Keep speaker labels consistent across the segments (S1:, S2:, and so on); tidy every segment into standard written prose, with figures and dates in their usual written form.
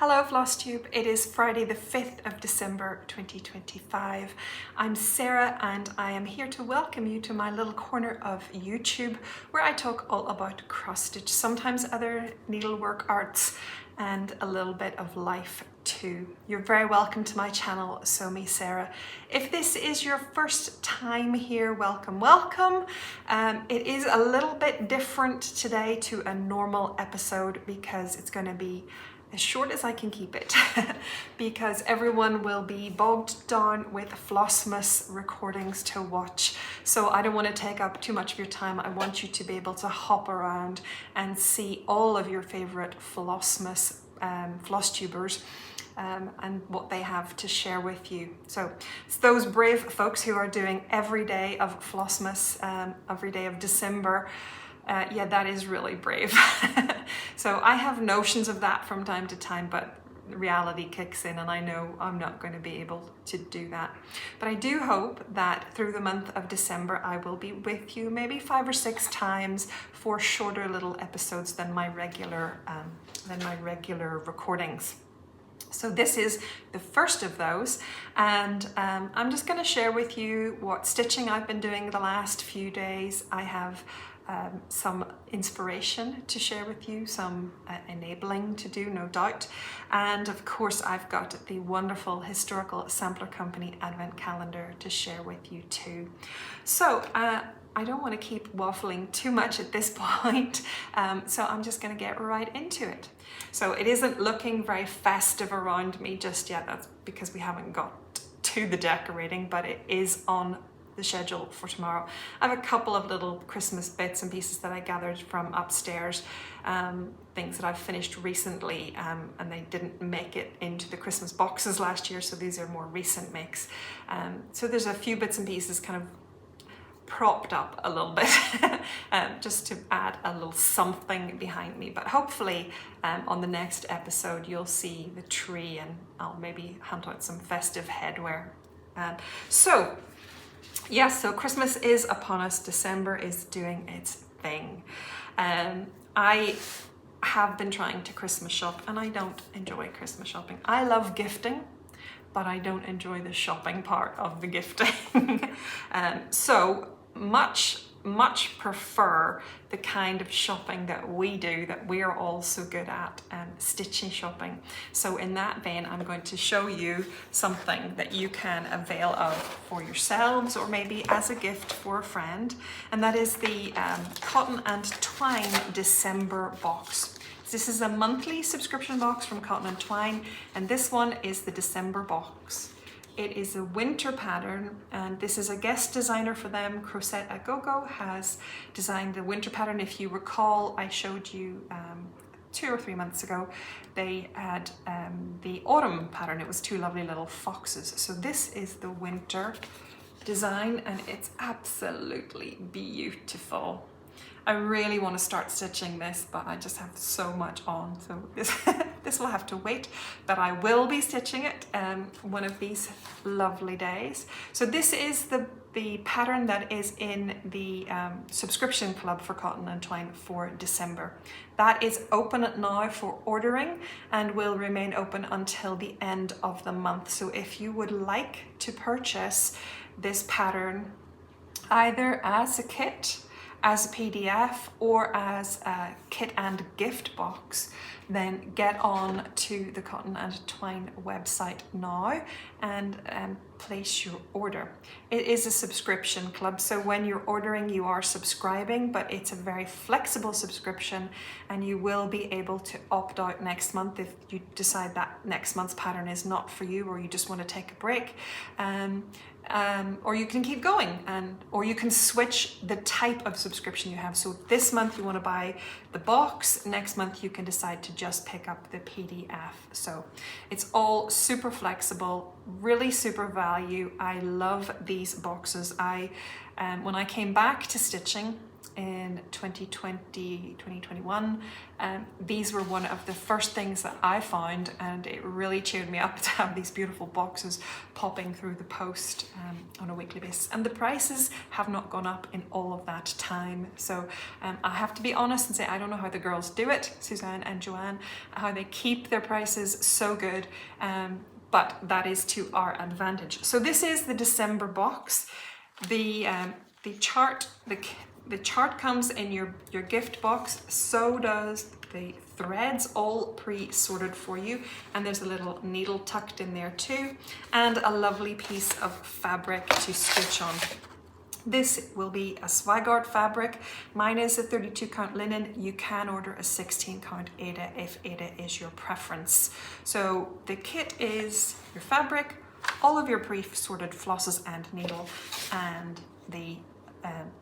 S1: Hello Flosstube, it is Friday the 5th of December 2025. I'm Sarah and I am here to welcome you to my little corner of YouTube where I talk all about cross stitch, sometimes other needlework arts and a little bit of life too. You're very welcome to my channel, Sew Me Sarah. If this is your first time here, welcome, welcome. It is a little bit different today to a normal episode because it's going to be as short as I can keep it because everyone will be bogged down with Flossmas recordings to watch. So I don't want to take up too much of your time. I want you to be able to hop around and see all of your favorite Flossmas Flosstubers and what they have to share with you. So it's those brave folks who are doing every day of Flossmas, every day of December. Yeah, that is really brave. So I have notions of that from time to time, but reality kicks in and I know I'm not going to be able to do that. But I do hope that through the month of December, I will be with you maybe 5 or 6 times for shorter little episodes than my regular recordings. So this is the first of those, and I'm just going to share with you what stitching I've been doing the last few days. I have some inspiration to share with you, some enabling to do, no doubt. And of course, I've got the wonderful Historical Sampler Company Advent Calendar to share with you too. So I don't want to keep waffling too much at this point, so I'm just going to get right into it. So it isn't looking very festive around me just yet. That's because we haven't got to the decorating, but it is on the schedule for tomorrow. I have a couple of little Christmas bits and pieces that I gathered from upstairs, things that I've finished recently, and they didn't make it into the Christmas boxes last year, so these are more recent makes. So there's a few bits and pieces kind of propped up a little bit just to add a little something behind me, but hopefully on the next episode you'll see the tree and I'll maybe hunt out some festive headwear. So Christmas is upon us. December is doing its thing. I have been trying to Christmas shop and I don't enjoy Christmas shopping. I love gifting, but I don't enjoy the shopping part of the gifting. So much prefer the kind of shopping that we do, that we're all so good at, stitching shopping. So in that vein, I'm going to show you something that you can avail of for yourselves or maybe as a gift for a friend, and that is the Cotton Twine December box. This is a monthly subscription box from Cotton Twine, and this one is the December box. It is a winter pattern, and this is a guest designer for them. Crochet A Go-Go has designed the winter pattern. If you recall, I showed you 2 or 3 months ago, they had the autumn pattern. It was 2 lovely little foxes. So this is the winter design, and it's absolutely beautiful. I really want to start stitching this, but I just have so much on, so this will have to wait, but I will be stitching it one of these lovely days. So this is the pattern that is in the subscription club for Cotton Twine for December. That is open now for ordering and will remain open until the end of the month. So if you would like to purchase this pattern either as a kit, as a PDF, or as a kit and gift box, then get on to the Cotton Twine website now and place your order. It is a subscription club, so when you're ordering you are subscribing, but it's a very flexible subscription and you will be able to opt out next month if you decide that next month's pattern is not for you, or you just want to take a break. Or you can keep going, or you can switch the type of subscription you have. So this month you want to buy the box, next month you can decide to just pick up the PDF. So it's all super flexible, really super value. I love these boxes. When I came back to stitching, in 2020, 2021. These were one of the first things that I found, and it really cheered me up to have these beautiful boxes popping through the post on a weekly basis. And the prices have not gone up in all of that time. So I have to be honest and say I don't know how the girls do it, Suzanne and Joanne, how they keep their prices so good. But that is to our advantage. So this is the December box. The chart comes in your gift box, so does the threads, all pre-sorted for you, and there's a little needle tucked in there too, and a lovely piece of fabric to stitch on. This will be a Swagart fabric. Mine is a 32 count linen. You can order a 16 count Aida if Aida is your preference. So the kit is your fabric, all of your pre-sorted flosses and needle, and the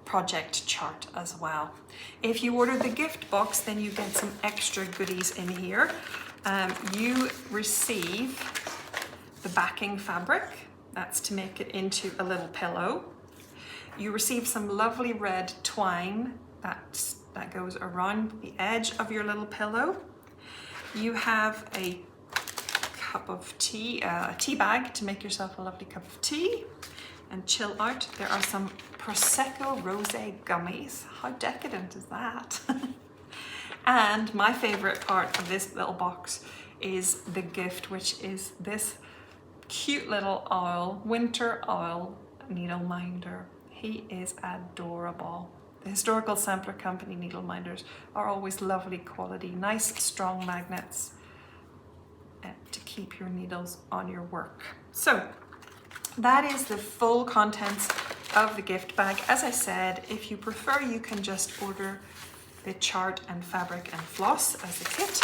S1: project chart as well. If you order the gift box, then you get some extra goodies in here. You receive the backing fabric. That's to make it into a little pillow. You receive some lovely red twine that goes around the edge of your little pillow. You have a cup of tea, a tea bag to make yourself a lovely cup of tea and chill out. There are some Prosecco Rosé gummies. How decadent is that? And my favorite part of this little box is the gift, which is this cute little owl, winter owl needle minder. He is adorable. The Historical Sampler Company needle minders are always lovely quality, nice strong magnets to keep your needles on your work. So that is the full contents of the gift bag. As I said, if you prefer, you can just order the chart and fabric and floss as a kit,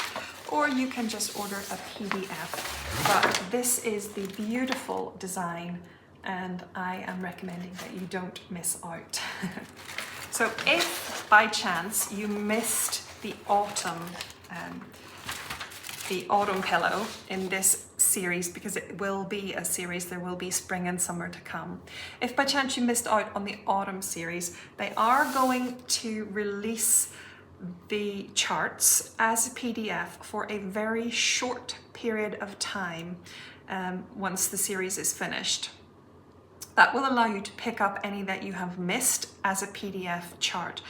S1: or you can just order a PDF. But this is the beautiful design, and I am recommending that you don't miss out. So if by chance you missed the autumn pillow in this series, because it will be a series, there will be spring and summer to come. If by chance you missed out on the autumn series, they are going to release the charts as a PDF for a very short period of time once the series is finished. That will allow you to pick up any that you have missed as a PDF chart,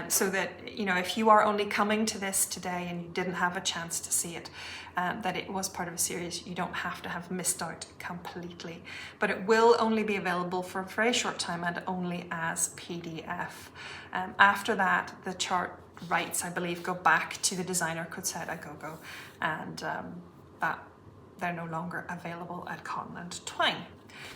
S1: so that, you know, if you are only coming to this today and you didn't have a chance to see it, that it was part of a series, you don't have to have missed out completely. But it will only be available for a very short time and only as PDF. After that, the chart rights, I believe, go back to the designer Cotsette à Gogo, and that they're no longer available at Cotton Twine.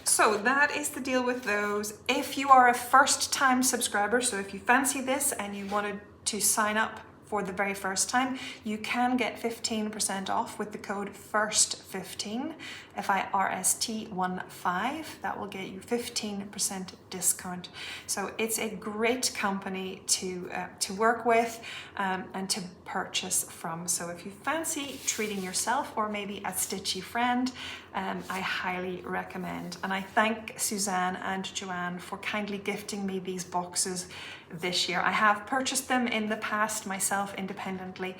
S1: So that is the deal with those. If you are a first-time subscriber, so if you fancy this and you wanted to sign up for the very first time, you can get 15% off with the code FIRST15, FIRST15. That will get you 15% discount. So it's a great company to work with and to purchase from. So if you fancy treating yourself or maybe a stitchy friend, I highly recommend. And I thank Suzanne and Joanne for kindly gifting me these boxes this year. I have purchased them in the past myself independently,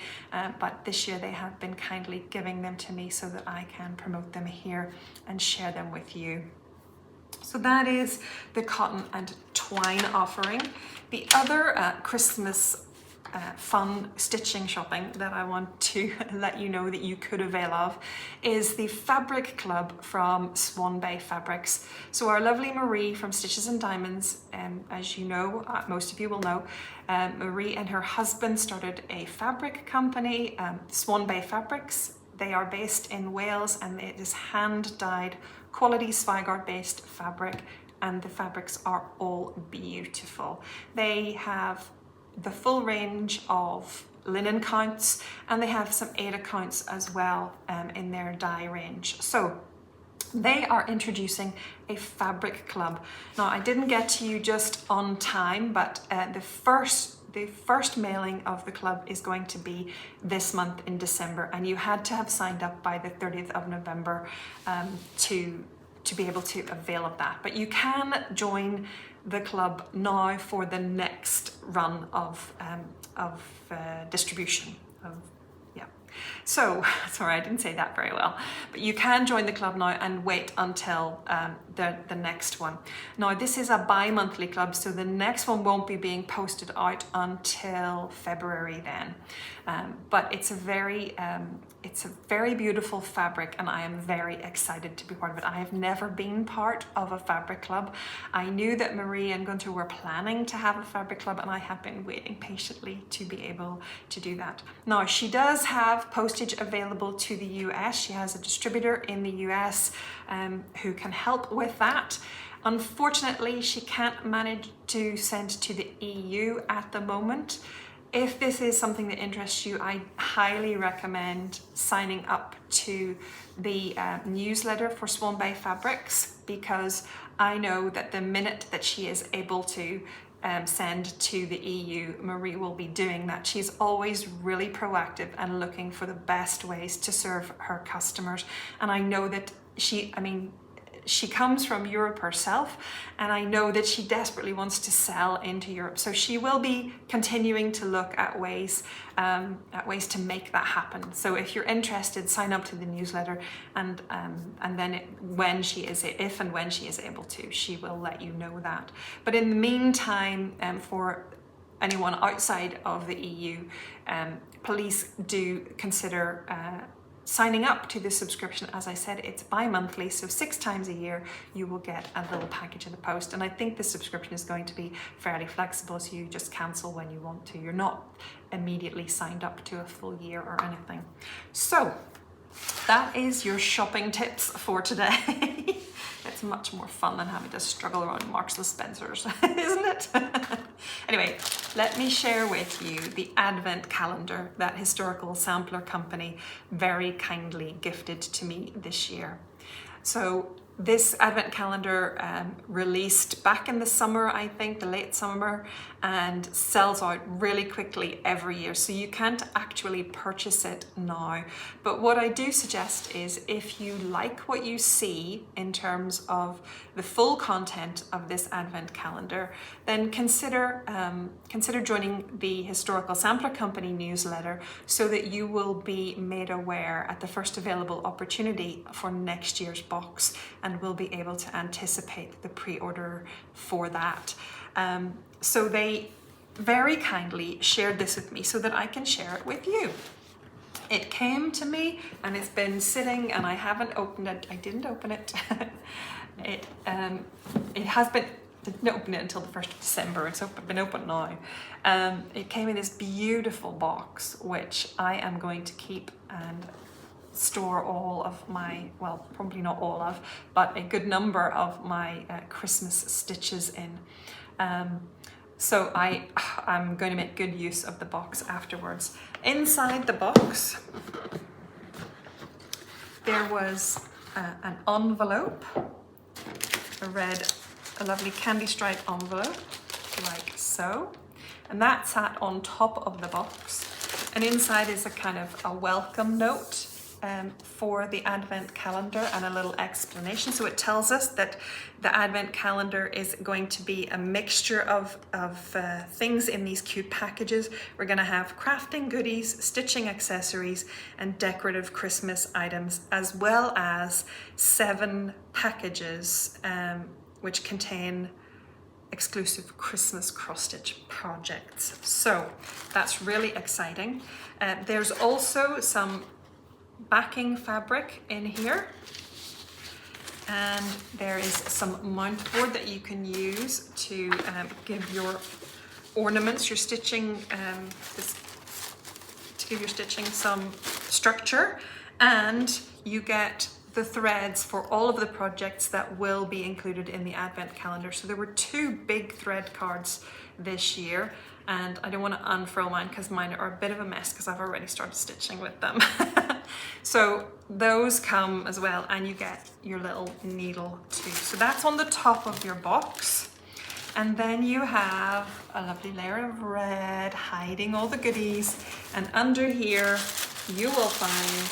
S1: but this year they have been kindly giving them to me so that I can promote them here and share them with you. So that is the Cotton and Twine offering. The other Christmas fun stitching shopping that I want to let you know that you could avail of is the Fabric Club from Swan Bay Fabrics. So our lovely Marie from Stitches and Diamonds, as you know, most of you will know, Marie and her husband started a fabric company, Swan Bay Fabrics. They are based in Wales and it is hand-dyed quality Swagart based fabric, and the fabrics are all beautiful. They have the full range of linen counts, and they have some Aida counts as well in their dye range. So they are introducing a fabric club. Now, I didn't get to you just on time, but the first mailing of the club is going to be this month in December, and you had to have signed up by the 30th of November to be able to avail of that. But you can join the club now for the next run of distribution. So, sorry, I didn't say that very well, but you can join the club now and wait until the next one. Now, this is a bi-monthly club, so the next one won't be being posted out until February then. But it's a very beautiful fabric, and I am very excited to be part of it. I have never been part of a fabric club. I knew that Marie and Gunther were planning to have a fabric club, and I have been waiting patiently to be able to do that. Now, she does have postage available to the US. She has a distributor in the US who can help with that. Unfortunately, she can't manage to send to the EU at the moment. If this is something that interests you, I highly recommend signing up to the newsletter for Swan Bay Fabrics, because I know that the minute that she is able to send to the EU, Marie will be doing that. She's always really proactive and looking for the best ways to serve her customers. And I know that she comes from Europe herself, and I know that she desperately wants to sell into Europe. So she will be continuing to look at ways to make that happen. So if you're interested, sign up to the newsletter, and then if and when she is able to, she will let you know that. But in the meantime, for anyone outside of the EU, please do consider signing up to this subscription. As I said, it's bi-monthly, so 6 times a year you will get a little package in the post. And I think the subscription is going to be fairly flexible, so you just cancel when you want to. You're not immediately signed up to a full year or anything. So that is your shopping tips for today. It's much more fun than having to struggle around Marks and Spencer's, isn't it? Anyway, let me share with you the Advent Calendar that Historical Sampler Company very kindly gifted to me this year. So this Advent Calendar released back in the summer, I think, the late summer, and sells out really quickly every year. So you can't actually purchase it now. But what I do suggest is, if you like what you see in terms of the full content of this Advent Calendar, then consider joining the Historical Sampler Company newsletter, so that you will be made aware at the first available opportunity for next year's box, and will be able to anticipate the pre-order for that. So they very kindly shared this with me so that I can share it with you. It came to me and it's been sitting, and I haven't opened it. I didn't open it. It has been, didn't open it until the 1st of December. It's been open now. It came in this beautiful box, which I am going to keep and store all of my, well, probably not all of, but a good number of my Christmas stitches in. So I'm going to make good use of the box afterwards. Inside the box, there was an envelope, a lovely candy stripe envelope, like so. And that sat on top of the box. And inside is a kind of a welcome note for the Advent Calendar, and a little explanation. So it tells us that the Advent Calendar is going to be a mixture of things in these cute packages. We're going to have crafting goodies, stitching accessories, and decorative Christmas items, as well as 7 packages which contain exclusive Christmas cross-stitch projects. So that's really exciting. There's also some backing fabric in here, and there is some mount board that you can use to give your ornaments, your stitching, to give your stitching some structure. And you get the threads for all of the projects that will be included in the Advent Calendar. So there were 2 big thread cards this year, and I don't want to unfurl mine because mine are a bit of a mess because I've already started stitching with them. So those come as well, and you get your little needle too. So that's on the top of your box. And then you have a lovely layer of red hiding all the goodies, and under here you will find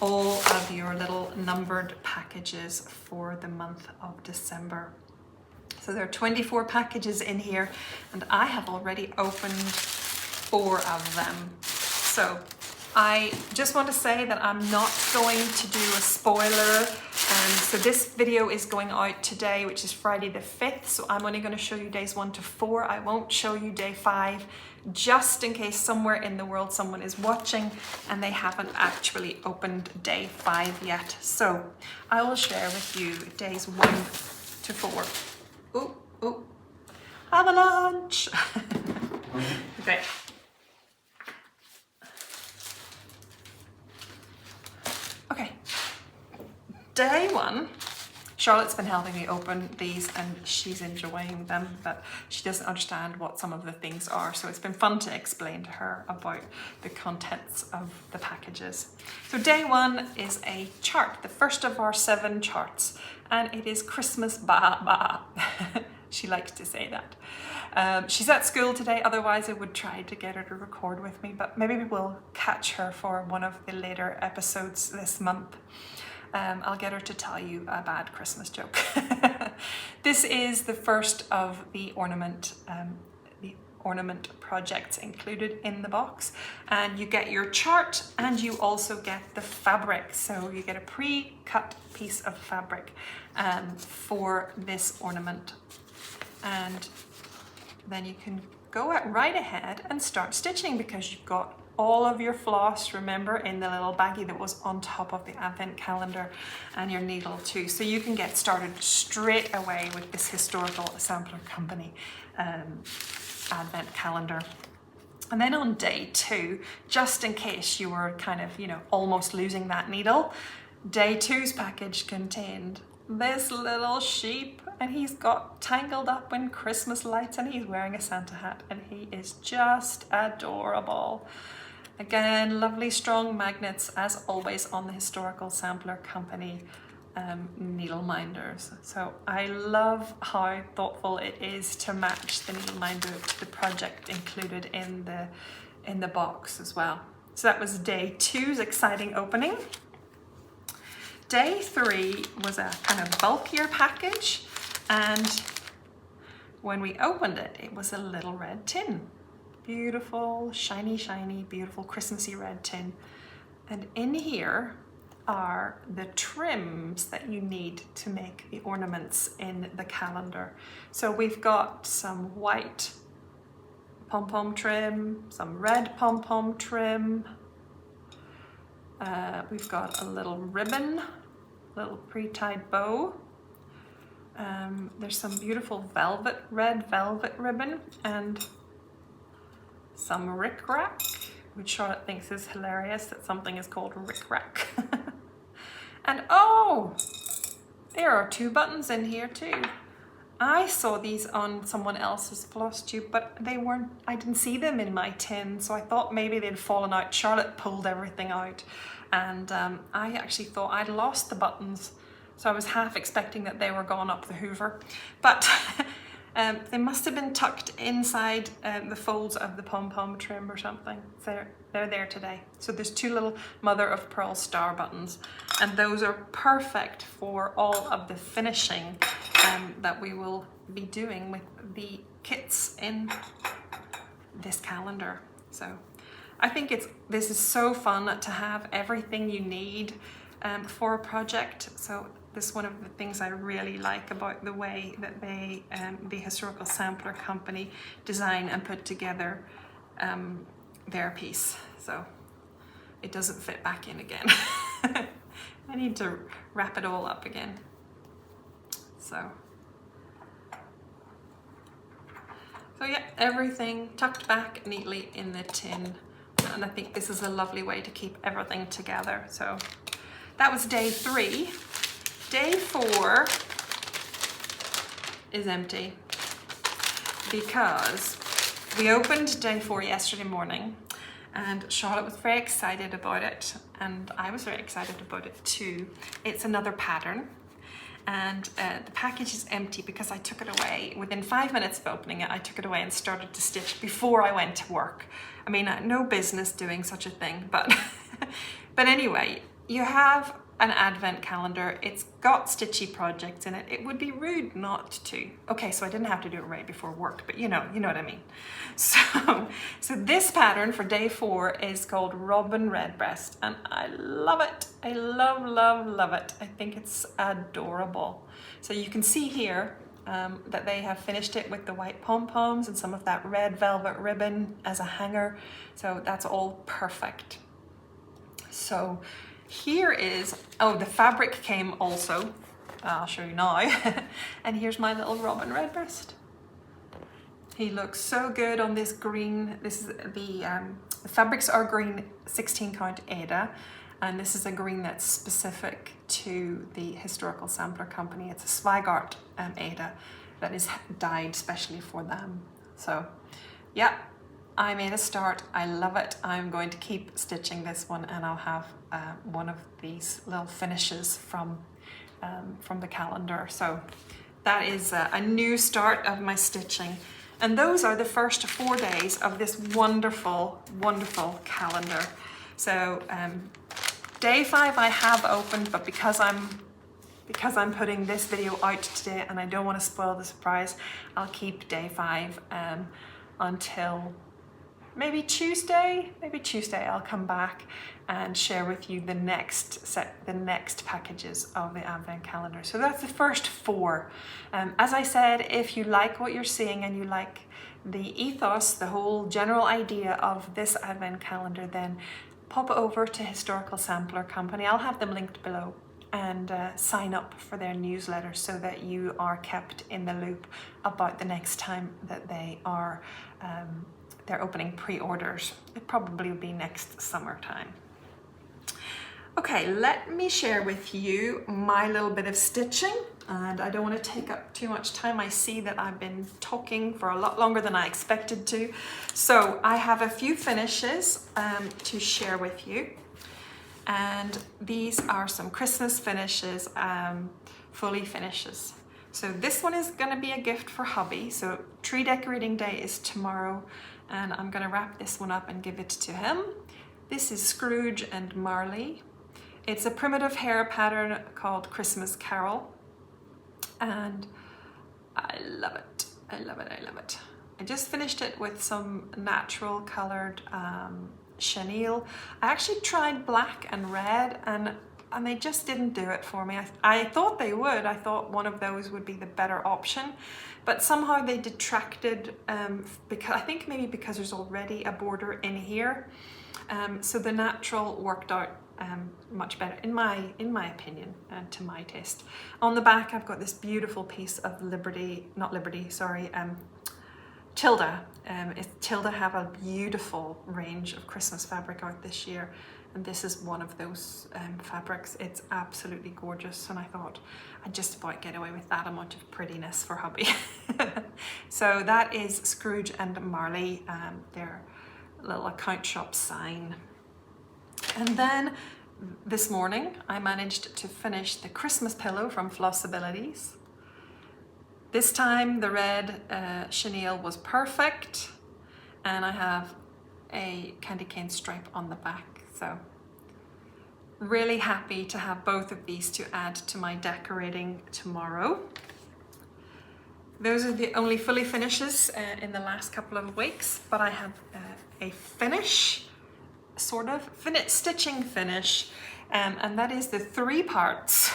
S1: all of your little numbered packages for the month of December. So there are 24 packages in here, and I have already opened 4 of them. So I just want to say that I'm not going to do a spoiler. So this video is going out today, which is Friday the 5th. So I'm only going to show you days 1 to 4. I won't show you day 5, just in case somewhere in the world someone is watching and they haven't actually opened day 5 yet. So I will share with you days 1 to 4. Ooh, have a lunch. Okay. Okay, day 1, Charlotte's been helping me open these and she's enjoying them, but she doesn't understand what some of the things are. So it's been fun to explain to her about the contents of the packages. So day 1 is a chart, the first of our 7 charts, and it is Christmas ba. She likes to say that. She's at school today, otherwise I would try to get her to record with me, but maybe we'll catch her for one of the later episodes this month. I'll get her to tell you a bad Christmas joke. This is the first of the ornament projects included in the box, and you get your chart and you also get the fabric. So you get a pre-cut piece of fabric for this ornament, and then you can go right ahead and start stitching because you've got all of your floss, remember, in the little baggie that was on top of the Advent calendar, and your needle too. So you can get started straight away with this Historical Sampler Company Advent calendar. And then on day 2, just in case you were kind of, almost losing that needle, day 2's package contained this little sheep, and he's got tangled up in Christmas lights and he's wearing a Santa hat and he is just adorable. Again, lovely strong magnets as always on the Historical Sampler Company needle minders. So I love how thoughtful it is to match the needle minder to the project included in the box as well. So that was day 2's exciting opening. Day 3 was a kind of bulkier package, and when we opened it, it was a little red tin. Beautiful, shiny, beautiful Christmassy red tin. And in here are the trims that you need to make the ornaments in the calendar. So we've got some white pom-pom trim, some red pom-pom trim. We've got a little ribbon, little pre-tied bow. There's some beautiful red velvet ribbon, and some rickrack, which Charlotte thinks is hilarious that something is called rickrack. And oh, there are 2 buttons in here too. I saw these on someone else's Flosstube, but I didn't see them in my tin, so I thought maybe they'd fallen out. Charlotte pulled everything out, and I actually thought I'd lost the buttons, so I was half expecting that they were gone up the Hoover, but they must have been tucked inside the folds of the pom-pom trim or something. They're there today. So there's 2 little mother of pearl star buttons, and those are perfect for all of the finishing that we will be doing with the kits in this calendar. So I think this is so fun to have everything you need for a project. So this is one of the things I really like about the way that they, the Historical Sampler Company, design and put together their piece. So it doesn't fit back in again. I need to wrap it all up again. So yeah, everything tucked back neatly in the tin. And I think this is a lovely way to keep everything together. So that was day 3. Day 4 is empty because we opened day 4 yesterday morning, and Charlotte was very excited about it, and I was very excited about it too. It's another pattern, and the package is empty because I took it away. Within 5 minutes of opening it, I took it away and started to stitch before I went to work. I mean, no business doing such a thing, but but anyway, you have an advent calendar. It's got stitchy projects in it. It would be rude not to. Okay, so I didn't have to do it right before work, but you know what I mean. So this pattern for day 4 is called Robin Redbreast, and I love it. I love it. I think it's adorable. So you can see here that they have finished it with the white pom-poms and some of that red velvet ribbon as a hanger. So that's all perfect. So here is, oh, the fabric came also. I'll show you now. And here's my little Robin Redbreast. He looks so good on this green. This is the fabrics are green 16 count Aida, and this is a green that's specific to the Historical Sampler Company. It's a Zweigart Aida that is dyed specially for them. So yeah, I made a start. I love it. I'm going to keep stitching this one, and I'll have one of these little finishes from the calendar. So that is a new start of my stitching. And those are the first 4 days of this wonderful, wonderful calendar. So day 5 I have opened, but because I'm putting this video out today and I don't want to spoil the surprise, I'll keep day 5 until maybe Tuesday. Maybe Tuesday I'll come back and share with you the next packages of the Advent calendar. So that's the first 4. As I said, if you like what you're seeing and you like the ethos, the whole general idea of this Advent calendar, then pop over to Historical Sampler Company. I'll have them linked below, and sign up for their newsletter so that you are kept in the loop about the next time that they are they're opening pre-orders. It probably will be next summertime. Okay, let me share with you my little bit of stitching, and I don't want to take up too much time. I see that I've been talking for a lot longer than I expected to. So I have a few finishes to share with you. And these are some Christmas finishes, fully finishes. So this one is going to be a gift for hubby. So tree decorating day is tomorrow, and I'm going to wrap this one up and give it to him. This is Scrooge and Marley. It's a primitive hair pattern called Christmas Carol, and I love it. I love it. I love it. I just finished it with some natural colored chenille. I actually tried black and red, and they just didn't do it for me. I thought they would. I thought one of those would be the better option, but somehow they detracted, because I think maybe because there's already a border in here. So the natural worked out much better in my opinion, and to my taste. On the back I've got this beautiful piece of Tilda. Tilda have a beautiful range of Christmas fabric out this year, and this is one of those fabrics. It's absolutely gorgeous, and I thought I'd just about get away with that amount of prettiness for hubby. So that is Scrooge and Marley, their little account shop sign. And then this morning I managed to finish the Christmas pillow from Flossabilities. This time the red chenille was perfect, and I have a candy cane stripe on the back. So really happy to have both of these to add to my decorating tomorrow. Those are the only fully finishes in the last couple of weeks, but I have a finish, sort of stitching finish, and that is the 3 parts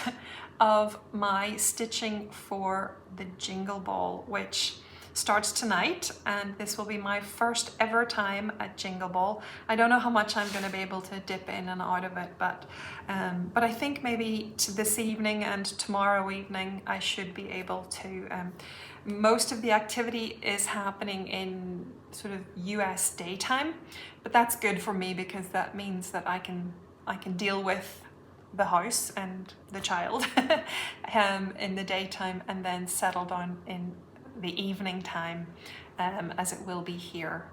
S1: of my stitching for the Jingle Ball, which starts tonight, and this will be my first ever time at Jingle Ball. I don't know how much I'm going to be able to dip in and out of it, but I think maybe this evening and tomorrow evening I should be able to. Most of the activity is happening in sort of US daytime, but that's good for me because that means that I can deal with the house and the child in the daytime, and then settle down in the evening time, as it will be here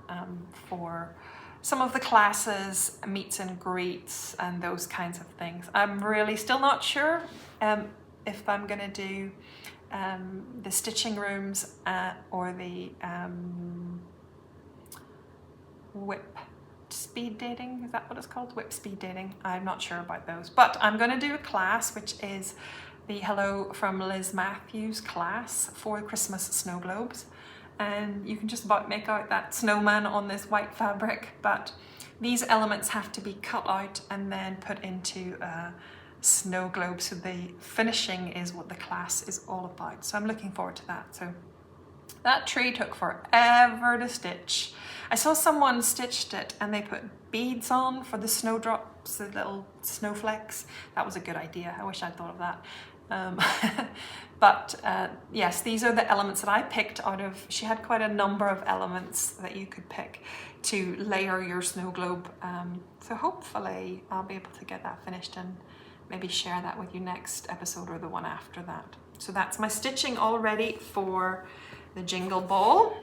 S1: for some of the classes, meets and greets, and those kinds of things. I'm really still not sure if I'm gonna do the stitching rooms or the whip speed dating, is that what it's called? Whip speed dating. I'm not sure about those, but I'm going to do a class which is the Hello from Liz Matthews class for the Christmas snow globes, and you can just about make out that snowman on this white fabric, but these elements have to be cut out and then put into a snow globe, so the finishing is what the class is all about. So I'm looking forward to that. So that tree took forever to stitch. I saw someone stitched it and they put beads on for the snowdrops, the little snowflakes. That was a good idea. I wish I'd thought of that. But yes, these are the elements that I picked out of, she had quite a number of elements that you could pick to layer your snow globe. So hopefully I'll be able to get that finished and maybe share that with you next episode or the one after that. So that's my stitching all ready for the jingle ball.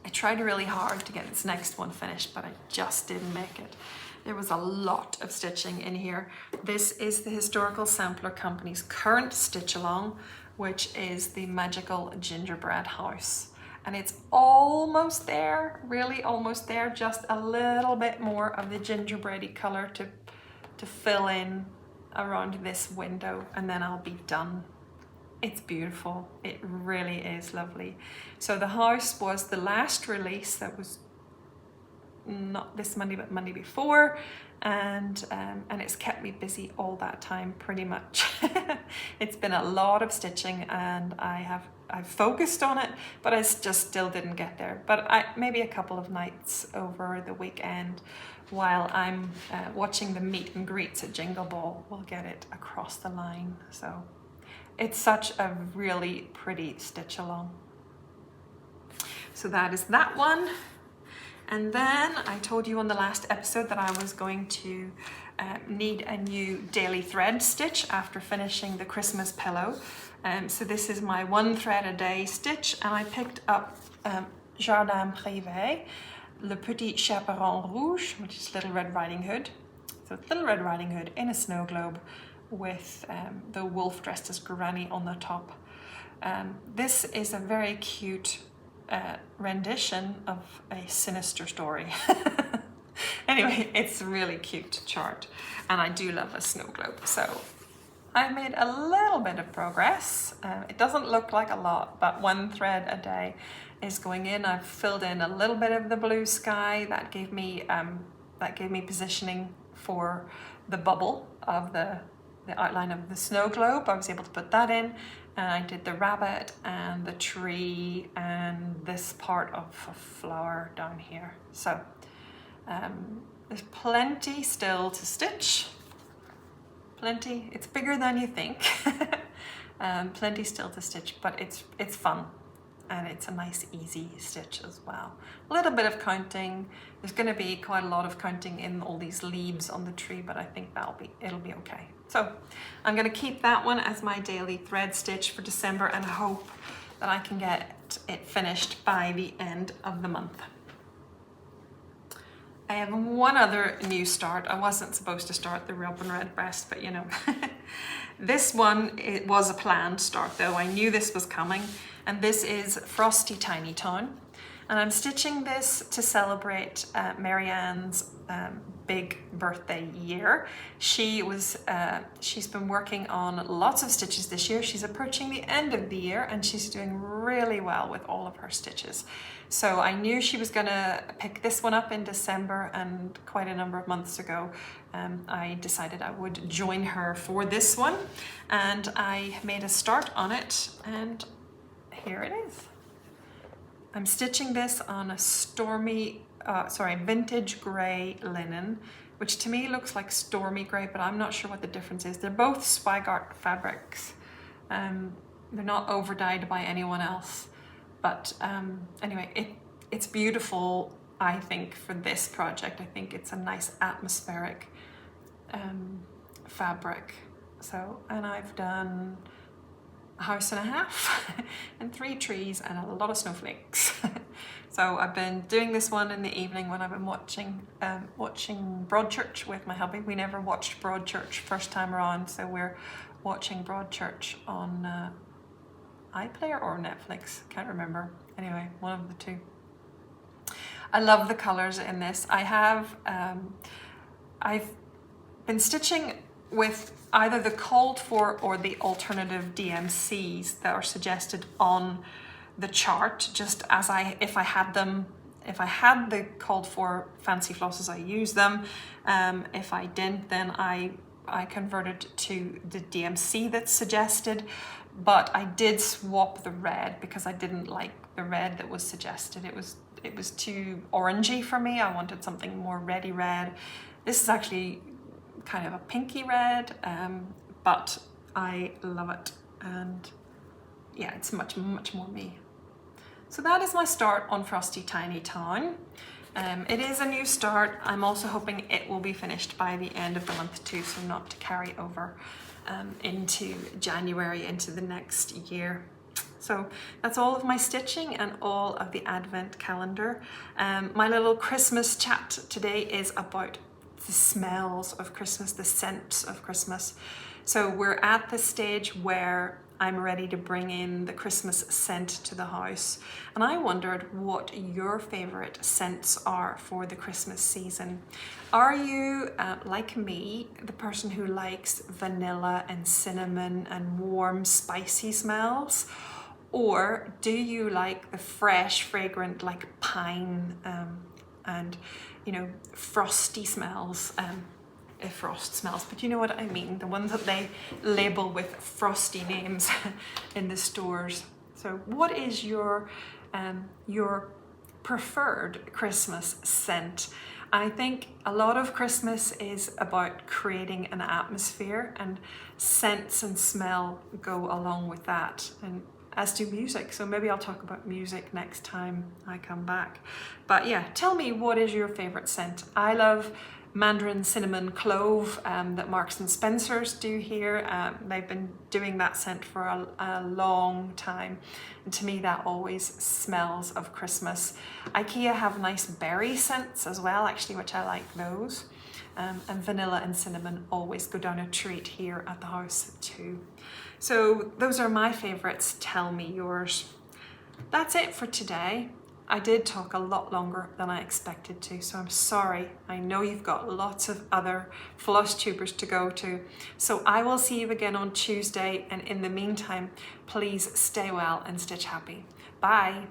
S1: I tried really hard to get this next one finished, but I just didn't make it. There was a lot of stitching in here. This is the Historical Sampler Company's current stitch along, which is the Magical Gingerbread House. And it's almost there, really almost there, just a little bit more of the gingerbready color to fill in around this window, and then I'll be done. It's beautiful. It really is lovely. So the house was the last release that was not this Monday, but Monday before, and it's kept me busy all that time pretty much. It's been a lot of stitching, and I've focused on it, but I just still didn't get there. But maybe a couple of nights over the weekend while I'm watching the meet and greets at Jingle Ball, we'll get it across the line. So it's such a really pretty stitch along. So that is that one. And then I told you on the last episode that I was going to need a new daily thread stitch after finishing the Christmas pillow. So this is my 1 thread a day stitch, and I picked up Jardin Privé, Le Petit Chaperon Rouge, which is Little Red Riding Hood. So it's Little Red Riding Hood in a snow globe with the wolf dressed as Granny on the top. This is a very cute rendition of a sinister story. Anyway, it's a really cute chart, and I do love a snow globe. So I made a little bit of progress. It doesn't look like a lot, but 1 thread a day is going in. I've filled in a little bit of the blue sky. That gave me positioning for the bubble of the outline of the snow globe. I was able to put that in, and I did the rabbit and the tree and this part of a flower down here. So there's plenty still to stitch. Plenty. It's bigger than you think. Plenty still to stitch, but it's fun, and it's a nice easy stitch as well. A little bit of counting. There's going to be quite a lot of counting in all these leaves on the tree, but I think it'll be okay. So I'm going to keep that one as my daily thread stitch for December and hope that I can get it finished by the end of the month. I have one other new start. I wasn't supposed to start the Robin Redbreast, but you know. This one, it was a planned start though. I knew this was coming, and this is Frosty Tiny Town. And I'm stitching this to celebrate Marianne's big birthday year. She's been working on lots of stitches this year. She's approaching the end of the year, and she's doing really well with all of her stitches. So I knew she was gonna pick this one up in December, and quite a number of months ago I decided I would join her for this one, and I made a start on it, and here it is. I'm stitching this on a vintage grey linen, which to me looks like stormy grey, but I'm not sure what the difference is. They're both Swigart fabrics. They're not over dyed by anyone else. But anyway, it's beautiful, I think, for this project. I think it's a nice atmospheric fabric. So, and I've done a house and a half and 3 trees and a lot of snowflakes. So I've been doing this one in the evening when I've been watching Broadchurch with my hubby. We never watched Broadchurch first time around, so we're watching Broadchurch on iPlayer or Netflix, can't remember. Anyway, one of the two. I love the colors in this. I've been stitching with either the called for or the alternative DMCs that are suggested on the chart, just as if I had the called for fancy flosses, I use them. If I didn't, then I converted to the DMC that's suggested, but I did swap the red because I didn't like the red that was suggested. It was too orangey for me. I wanted something more reddy red. This is actually kind of a pinky red, but I love it, and yeah, it's much more me. So that is my start on Frosty Tiny Town. It is a new start. I'm also hoping it will be finished by the end of the month too, so not to carry over into January, into the next year. So that's all of my stitching and all of the Advent calendar. My little Christmas chat today is about the smells of Christmas, the scents of Christmas. So we're at the stage where I'm ready to bring in the Christmas scent to the house. And I wondered what your favorite scents are for the Christmas season. Are you, like me, the person who likes vanilla and cinnamon and warm, spicy smells? Or do you like the fresh, fragrant, like pine and, you know, frosty smells? Frost smells, but you know what I mean, the ones that they label with frosty names in the stores. So what is your preferred Christmas scent? I think a lot of Christmas is about creating an atmosphere, and scents and smell go along with that, and as do music. So maybe I'll talk about music next time I come back. But yeah, tell me, what is your favorite scent? I love mandarin cinnamon clove that Marks and Spencer's do here. They've been doing that scent for a long time, and to me that always smells of Christmas. IKEA have nice berry scents as well, actually, which I like those. And vanilla and cinnamon always go down a treat here at the house too. So those are my favorites. Tell me yours. That's it for today. I did talk a lot longer than I expected to, so I'm sorry. I know you've got lots of other Flosstubers to go to. So I will see you again on Tuesday, and in the meantime, please stay well and stitch happy. Bye.